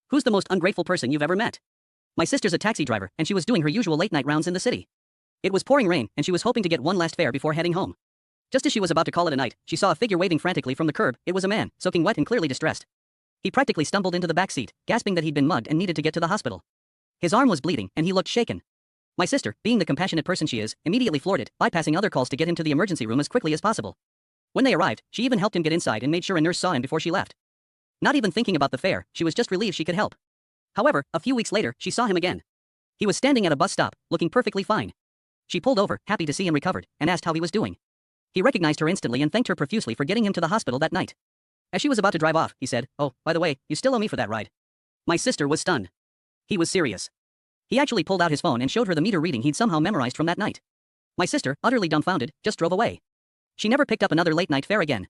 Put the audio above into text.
Who's the most ungrateful person you've ever met? My sister's a taxi driver, and she was doing her usual late-night rounds in the city. It was pouring rain, and she was hoping to get one last fare before heading home. Just as she was about to call it a night, she saw a figure waving frantically from the curb. It was a man, soaking wet and clearly distressed. He practically stumbled into the back seat, gasping that he'd been mugged and needed to get to the hospital. His arm was bleeding, and he looked shaken. My sister, being the compassionate person she is, immediately floored it, bypassing other calls to get him to the emergency room as quickly as possible. When they arrived, she even helped him get inside and made sure a nurse saw him before she left. Not even thinking about the fare, she was just relieved she could help. However, a few weeks later, she saw him again. He was standing at a bus stop, looking perfectly fine. She pulled over, happy to see him recovered, and asked how he was doing. He recognized her instantly and thanked her profusely for getting him to the hospital that night. As she was about to drive off, he said, "Oh, by the way, you still owe me for that ride." My sister was stunned. He was serious. He actually pulled out his phone and showed her the meter reading he'd somehow memorized from that night. My sister, utterly dumbfounded, just drove away. She never picked up another late-night fare again.